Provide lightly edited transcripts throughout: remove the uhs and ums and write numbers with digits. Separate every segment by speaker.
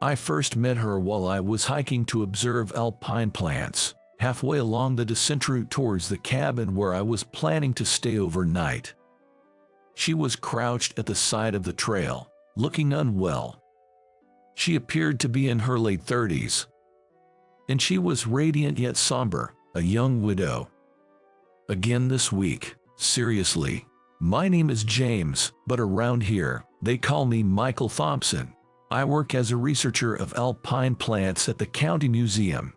Speaker 1: I first met her while I was hiking to observe alpine plants, halfway along the descent route towards the cabin where I was planning to stay overnight. She was crouched at the side of the trail, looking unwell. She appeared to be in her late 30s, and she was radiant yet somber, a young widow. Again this week, seriously. My name is James, but around here, they call me Michael Thompson. I work as a researcher of alpine plants at the county museum.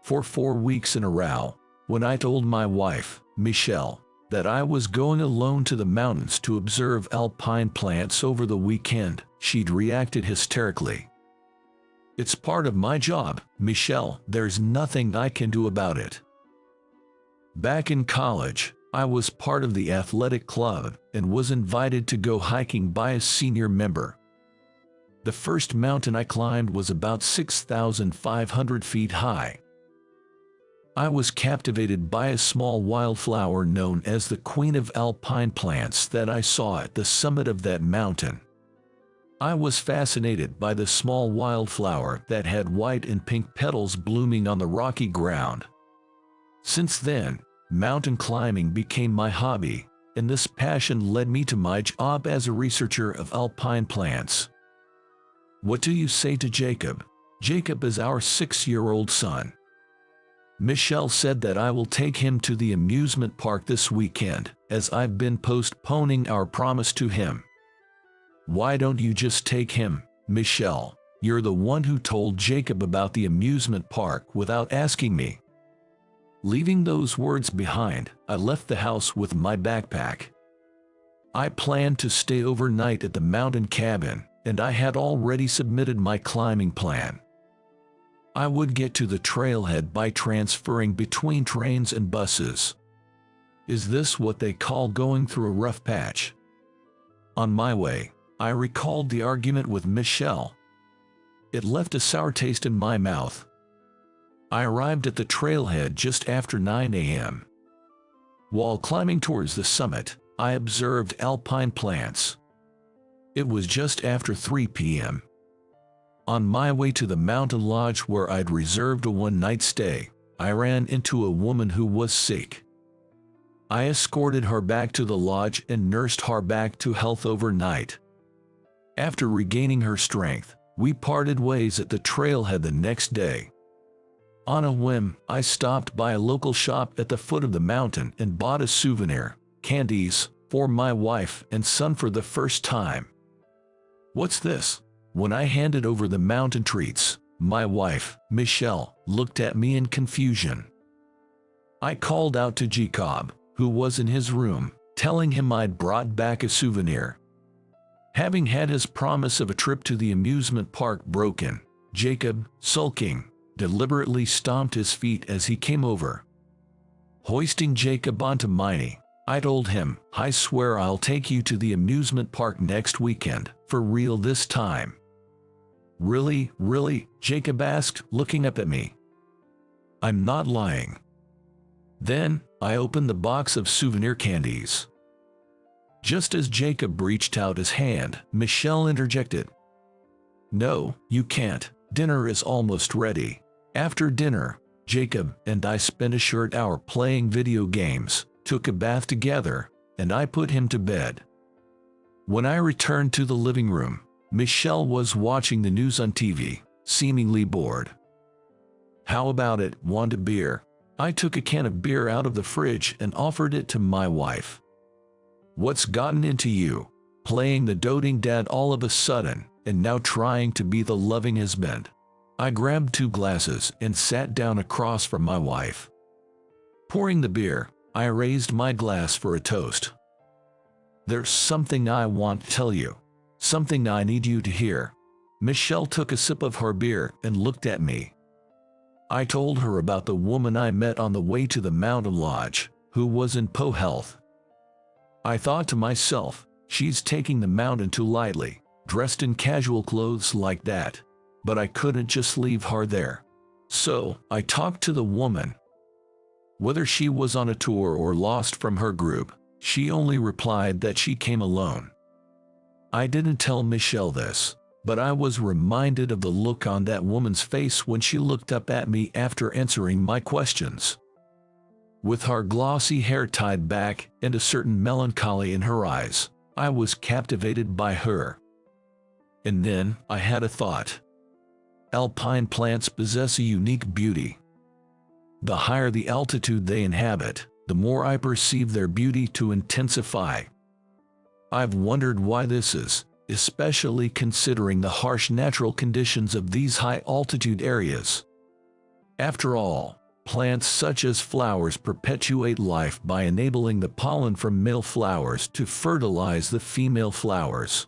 Speaker 1: For 4 weeks in a row, when I told my wife, Michelle, that I was going alone to the mountains to observe alpine plants over the weekend, she'd reacted hysterically. It's part of my job, Michelle, there's nothing I can do about it. Back in college, I was part of the athletic club and was invited to go hiking by a senior member. The first mountain I climbed was about 6,500 feet high. I was captivated by a small wildflower known as the Queen of Alpine Plants that I saw at the summit of that mountain. I was fascinated by the small wildflower that had white and pink petals blooming on the rocky ground. Since then, mountain climbing became my hobby, and this passion led me to my job as a researcher of alpine plants. What do you say to Jacob? Jacob is our 6-year-old son. Michelle said that I will take him to the amusement park this weekend, as I've been postponing our promise to him. Why don't you just take him, Michelle? You're the one who told Jacob about the amusement park without asking me. Leaving those words behind, I left the house with my backpack. I planned to stay overnight at the mountain cabin, and I had already submitted my climbing plan. I would get to the trailhead by transferring between trains and buses. Is this what they call going through a rough patch? On my way, I recalled the argument with Michelle. It left a sour taste in my mouth. I arrived at the trailhead just after 9 a.m. While climbing towards the summit, I observed alpine plants. It was just after 3 p.m. On my way to the mountain lodge where I'd reserved a one-night stay, I ran into a woman who was sick. I escorted her back to the lodge and nursed her back to health overnight. After regaining her strength, we parted ways at the trailhead the next day. On a whim, I stopped by a local shop at the foot of the mountain and bought a souvenir, candies, for my wife and son for the first time. What's this? When I handed over the mountain treats, my wife, Michelle, looked at me in confusion. I called out to Jacob, who was in his room, telling him I'd brought back a souvenir. Having had his promise of a trip to the amusement park broken, Jacob, sulking, deliberately stomped his feet as he came over. Hoisting Jacob onto my knee, I told him, I swear I'll take you to the amusement park next weekend, for real this time. Really, really? Jacob asked, looking up at me. I'm not lying. Then, I opened the box of souvenir candies. Just as Jacob reached out his hand, Michelle interjected. No, you can't. Dinner is almost ready. After dinner, Jacob and I spent a short hour playing video games, took a bath together, and I put him to bed. When I returned to the living room, Michelle was watching the news on TV, seemingly bored. How about it, want a beer? I took a can of beer out of the fridge and offered it to my wife. What's gotten into you? Playing the doting dad all of a sudden, and now trying to be the loving husband. I grabbed 2 glasses and sat down across from my wife. Pouring the beer, I raised my glass for a toast. There's something I want to tell you. Something I need you to hear. Michelle took a sip of her beer and looked at me. I told her about the woman I met on the way to the mountain lodge, who was in poor health. I thought to myself, she's taking the mountain too lightly, dressed in casual clothes like that. But I couldn't just leave her there. So, I talked to the woman. Whether she was on a tour or lost from her group, she only replied that she came alone. I didn't tell Michelle this, but I was reminded of the look on that woman's face when she looked up at me after answering my questions. With her glossy hair tied back and a certain melancholy in her eyes, I was captivated by her. And then I had a thought. Alpine plants possess a unique beauty. The higher the altitude they inhabit, the more I perceive their beauty to intensify. I've wondered why this is, especially considering the harsh natural conditions of these high-altitude areas. After all, plants such as flowers perpetuate life by enabling the pollen from male flowers to fertilize the female flowers.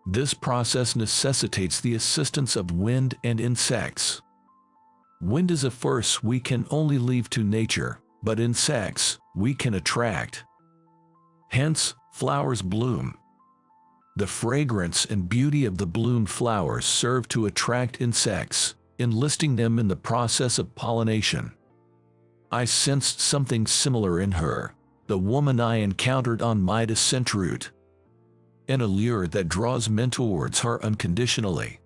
Speaker 1: This process necessitates the assistance of wind and insects. Wind is a force we can only leave to nature, but insects we can attract. Hence, flowers bloom. The fragrance and beauty of the bloomed flowers serve to attract insects, enlisting them in the process of pollination. I sensed something similar in her, the woman I encountered on my descent route. An allure that draws men towards her unconditionally.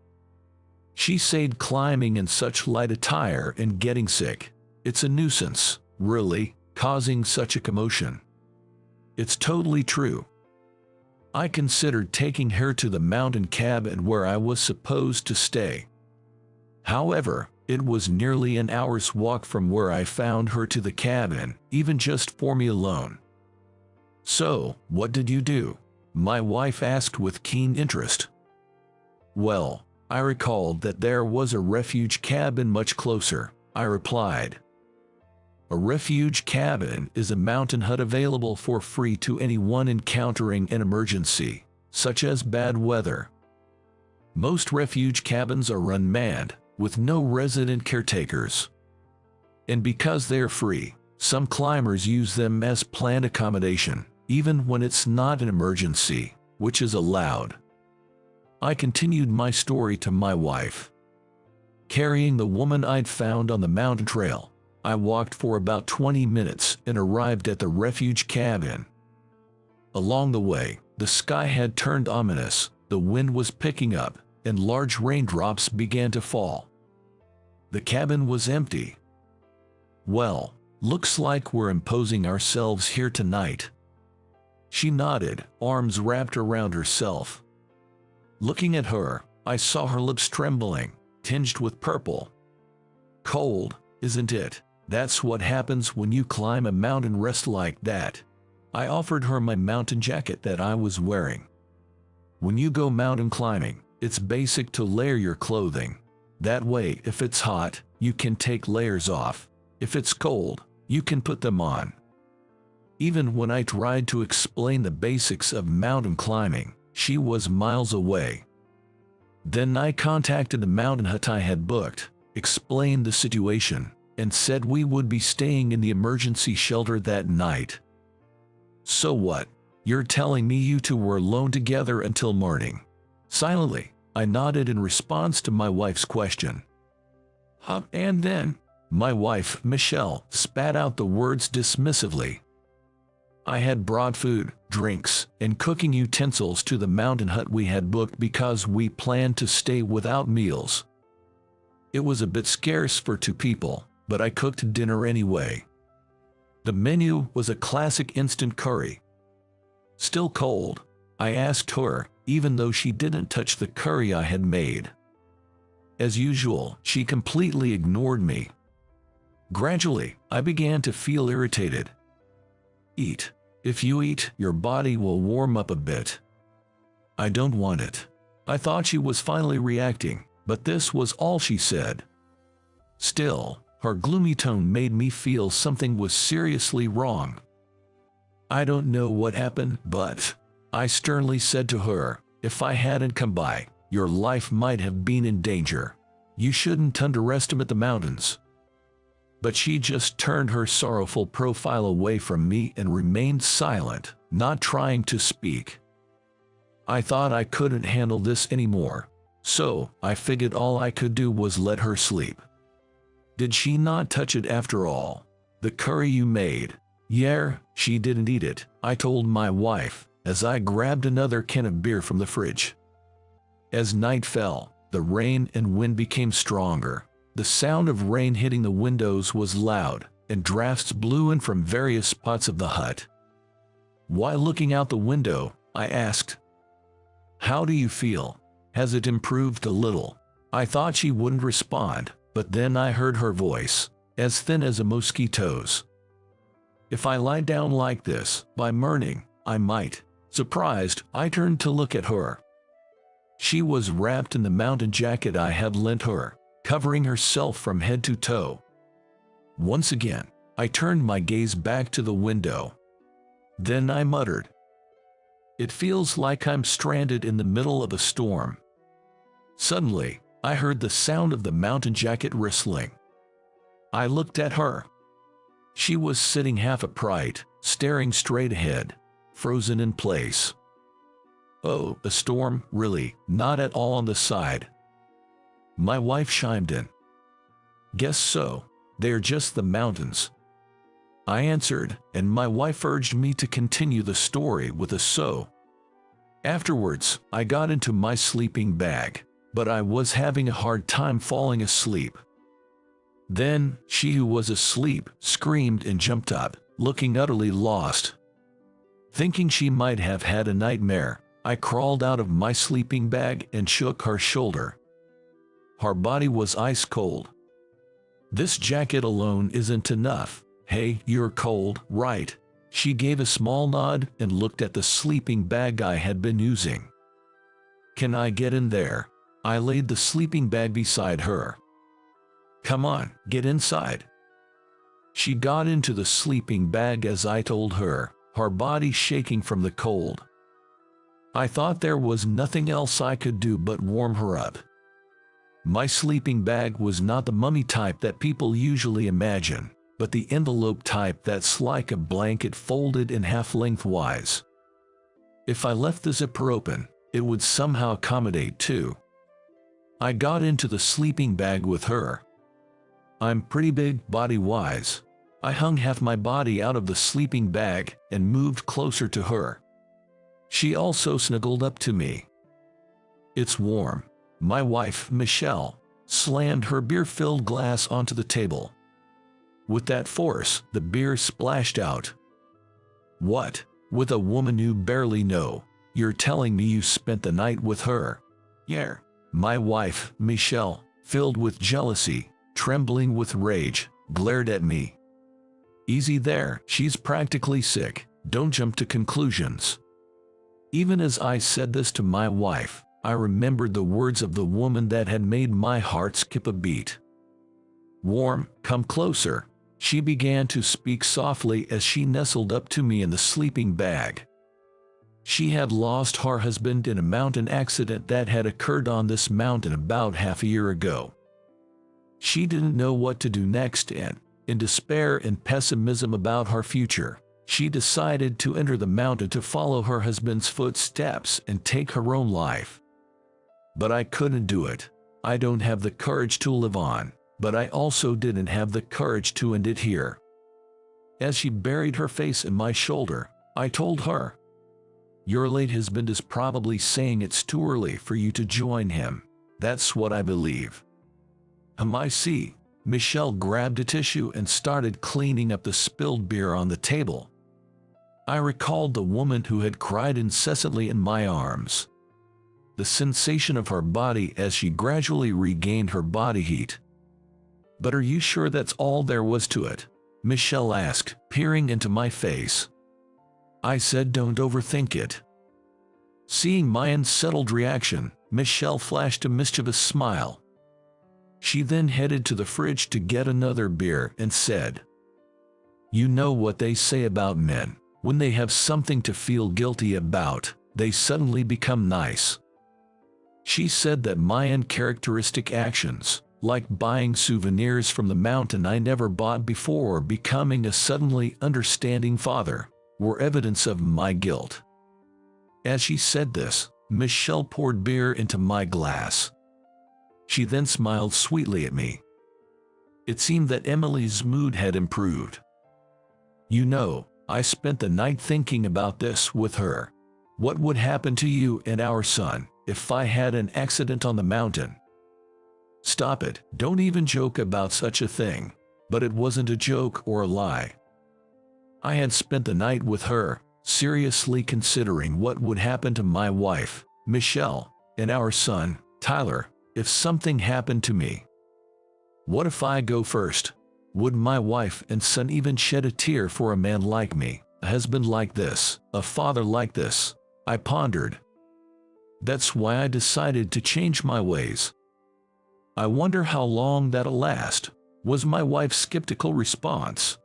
Speaker 1: She said climbing in such light attire and getting sick, it's a nuisance, really, causing such a commotion. It's totally true. I considered taking her to the mountain cabin where I was supposed to stay. However, it was nearly an hour's walk from where I found her to the cabin, even just for me alone. So, what did you do? My wife asked with keen interest. Well, I recalled that there was a refuge cabin much closer, I replied. A refuge cabin is a mountain hut available for free to anyone encountering an emergency, such as bad weather. Most refuge cabins are unmanned, with no resident caretakers. And because they're free, some climbers use them as planned accommodation, even when it's not an emergency, which is allowed. I continued my story to my wife. Carrying the woman I'd found on the mountain trail, I walked for about 20 minutes and arrived at the refuge cabin. Along the way, the sky had turned ominous, the wind was picking up, and large raindrops began to fall. The cabin was empty. Well, looks like we're imposing ourselves here tonight. She nodded, arms wrapped around herself. Looking at her, I saw her lips trembling, tinged with purple. Cold, isn't it? That's what happens when you climb a mountain rest like that. I offered her my mountain jacket that I was wearing. When you go mountain climbing, it's basic to layer your clothing. That way, if it's hot, you can take layers off. If it's cold, you can put them on. Even when I tried to explain the basics of mountain climbing, she was miles away. Then I contacted the mountain hut I had booked, explained the situation, and said we would be staying in the emergency shelter that night. So what? You're telling me you two were alone together until morning? Silently, I nodded in response to my wife's question. And then, my wife, Michelle, spat out the words dismissively. I had brought food, drinks, and cooking utensils to the mountain hut we had booked because we planned to stay without meals. It was a bit scarce for two people, but I cooked dinner anyway. The menu was a classic instant curry. Still cold, I asked her, even though she didn't touch the curry I had made. As usual, she completely ignored me. Gradually, I began to feel irritated. Eat. If you eat, your body will warm up a bit. I don't want it. I thought she was finally reacting, but this was all she said. Still, her gloomy tone made me feel something was seriously wrong. I don't know what happened, but I sternly said to her, if I hadn't come by, your life might have been in danger. You shouldn't underestimate the mountains. But she just turned her sorrowful profile away from me and remained silent, not trying to speak. I thought I couldn't handle this anymore, so I figured all I could do was let her sleep. Did she not touch it after all? The curry you made? Yeah, she didn't eat it, I told my wife, as I grabbed another can of beer from the fridge. As night fell, the rain and wind became stronger. The sound of rain hitting the windows was loud, and drafts blew in from various spots of the hut. While looking out the window, I asked, "How do you feel? Has it improved a little?" I thought she wouldn't respond, but then I heard her voice, as thin as a mosquito's. "If I lie down like this, by morning, I might." Surprised, I turned to look at her. She was wrapped in the mountain jacket I had lent her, covering herself from head to toe. Once again, I turned my gaze back to the window. Then I muttered, "It feels like I'm stranded in the middle of a storm." Suddenly, I heard the sound of the mountain jacket rustling. I looked at her. She was sitting half upright, staring straight ahead, frozen in place. "Oh, a storm, really? Not at all on the side." My wife chimed in. "Guess so. They're just the mountains." I answered, and my wife urged me to continue the story with a "so." Afterwards, I got into my sleeping bag, but I was having a hard time falling asleep. Then, she who was asleep screamed and jumped up, looking utterly lost. Thinking she might have had a nightmare, I crawled out of my sleeping bag and shook her shoulder. Her body was ice cold. "This jacket alone isn't enough. Hey, you're cold, right?" She gave a small nod and looked at the sleeping bag I had been using. "Can I get in there?" I laid the sleeping bag beside her. "Come on, get inside." She got into the sleeping bag as I told her, her body shaking from the cold. I thought there was nothing else I could do but warm her up. My sleeping bag was not the mummy type that people usually imagine, but the envelope type that's like a blanket folded in half lengthwise. If I left the zipper open, it would somehow accommodate two. I got into the sleeping bag with her. I'm pretty big body-wise. I hung half my body out of the sleeping bag and moved closer to her. She also snuggled up to me. "It's warm." My wife, Michelle, slammed her beer-filled glass onto the table. With that force, the beer splashed out. "What? With a woman you barely know? You're telling me you spent the night with her?" "Yeah." My wife, Michelle, filled with jealousy, trembling with rage, glared at me. "Easy there, she's practically sick. Don't jump to conclusions." Even as I said this to my wife, I remembered the words of the woman that had made my heart skip a beat. "Warm, come closer." She began to speak softly as she nestled up to me in the sleeping bag. She had lost her husband in a mountain accident that had occurred on this mountain about half a year ago. She didn't know what to do next and, in despair and pessimism about her future, she decided to enter the mountain to follow her husband's footsteps and take her own life. But I couldn't do it. I don't have the courage to live on, but I also didn't have the courage to end it here. As she buried her face in my shoulder, I told her, "Your late husband is probably saying it's too early for you to join him. That's what I believe." I see. Michelle grabbed a tissue and started cleaning up the spilled beer on the table. I recalled the woman who had cried incessantly in my arms. The sensation of her body as she gradually regained her body heat. "But are you sure that's all there was to it?" Michelle asked, peering into my face. I said, "Don't overthink it." Seeing my unsettled reaction, Michelle flashed a mischievous smile. She then headed to the fridge to get another beer and said, "You know what they say about men. When they have something to feel guilty about, they suddenly become nice." She said that my uncharacteristic actions, like buying souvenirs from the mountain I never bought before or becoming a suddenly understanding father, were evidence of my guilt. As she said this, Michelle poured beer into my glass. She then smiled sweetly at me. It seemed that Emily's mood had improved. "You know, I spent the night thinking about this with her. What would happen to you and our son if I had an accident on the mountain. Stop it, don't even joke about such a thing. But it wasn't a joke or a lie. I had spent the night with her, seriously considering what would happen to my wife, Michelle, and our son, Tyler, if something happened to me. What if I go first? Would my wife and son even shed a tear for a man like me, a husband like this, a father like this? I pondered. That's why I decided to change my ways. I wonder how long that'll last, was my wife's skeptical response.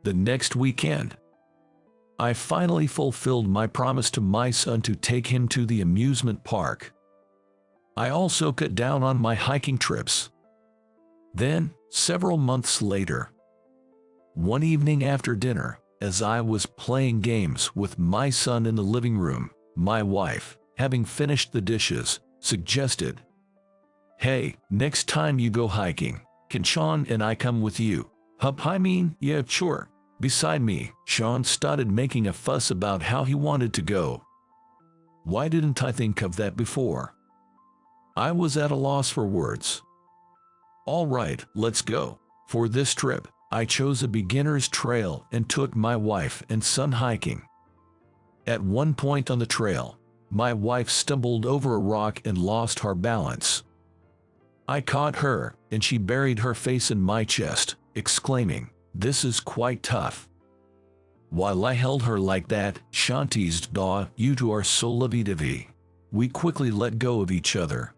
Speaker 1: The next weekend, I finally fulfilled my promise to my son to take him to the amusement park. I also cut down on my hiking trips. Then, several months later, one evening after dinner, as I was playing games with my son in the living room, my wife, having finished the dishes, suggested, "Hey, next time you go hiking, can Sean and I come with you?" I mean, yeah, sure. Beside me, Sean started making a fuss about how he wanted to go. Why didn't I think of that before? I was at a loss for words. All right, let's go. For this trip, I chose a beginner's trail and took my wife and son hiking. At one point on the trail, my wife stumbled over a rock and lost her balance. I caught her, and she buried her face in my chest, exclaiming, "This is quite tough." While I held her like that, Sean teased, "Daw, you two are so lovey-dovey." We quickly let go of each other.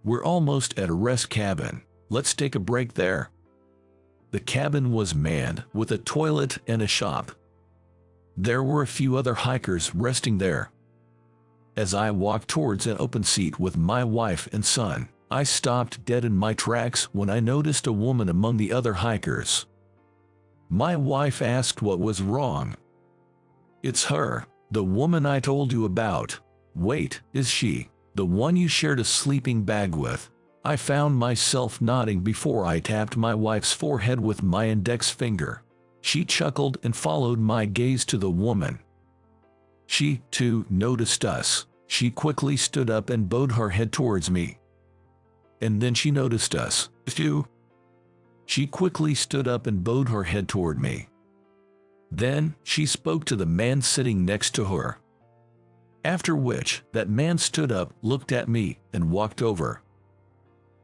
Speaker 1: "We're almost at a rest cabin. Let's take a break there." The cabin was manned with a toilet and a shop. There were a few other hikers resting there. As I walked towards an open seat with my wife and son, I stopped dead in my tracks when I noticed a woman among the other hikers. My wife asked what was wrong. "It's her, the woman I told you about." "Wait, is she the one you shared a sleeping bag with?" I found myself nodding before I tapped my wife's forehead with my index finger. She chuckled and followed my gaze to the woman. She, too, noticed us. She quickly stood up and bowed her head towards me. And then she noticed us, too. She quickly stood up and bowed her head toward me. Then, she spoke to the man sitting next to her. After which, that man stood up, looked at me, and walked over.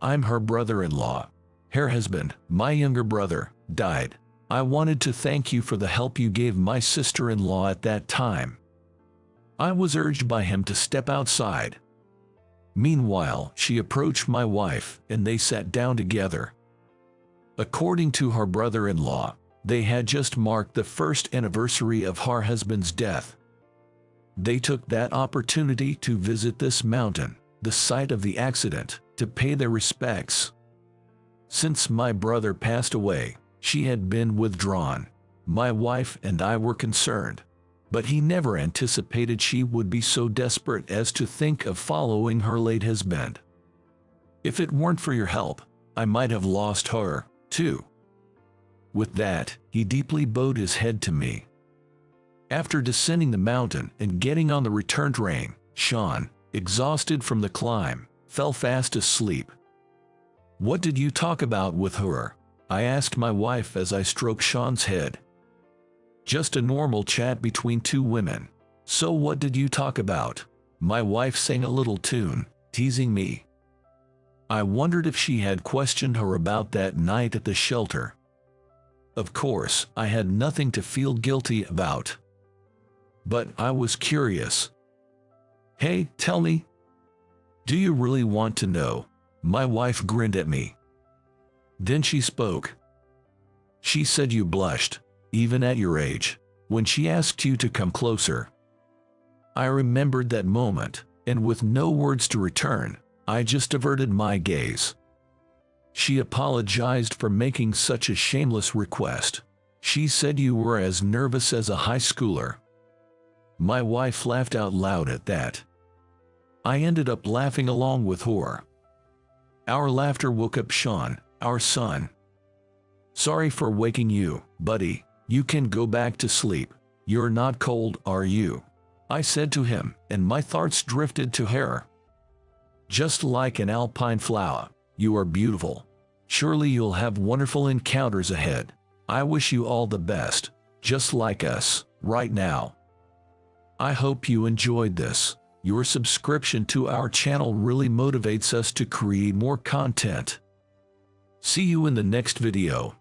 Speaker 1: "I'm her brother-in-law. Her husband, my younger brother, died. I wanted to thank you for the help you gave my sister-in-law at that time." I was urged by him to step outside. Meanwhile, she approached my wife, and they sat down together. According to her brother-in-law, they had just marked the first anniversary of her husband's death. They took that opportunity to visit this mountain, the site of the accident, to pay their respects. Since my brother passed away, she had been withdrawn. My wife and I were concerned, but he never anticipated she would be so desperate as to think of following her late husband. "If it weren't for your help, I might have lost her, too." With that, he deeply bowed his head to me. After descending the mountain and getting on the return train, Sean, exhausted from the climb, fell fast asleep. "What did you talk about with her?" I asked my wife as I stroked Sean's head. "Just a normal chat between two women." "So what did you talk about?" My wife sang a little tune, teasing me. I wondered if she had questioned her about that night at the shelter. Of course, I had nothing to feel guilty about. But I was curious. "Hey, tell me. Do you really want to know?" My wife grinned at me. Then she spoke. She said you blushed, even at your age, when she asked you to come closer. I remembered that moment, and with no words to return, I just averted my gaze. She apologized for making such a shameless request. She said you were as nervous as a high schooler. My wife laughed out loud at that. I ended up laughing along with her. Our laughter woke up Sean, our son. "Sorry for waking you, buddy. You can go back to sleep. You're not cold, are you?" I said to him, and my thoughts drifted to her. Just like an alpine flower, you are beautiful. Surely you'll have wonderful encounters ahead. I wish you all the best, just like us, right now. I hope you enjoyed this. Your subscription to our channel really motivates us to create more content. See you in the next video.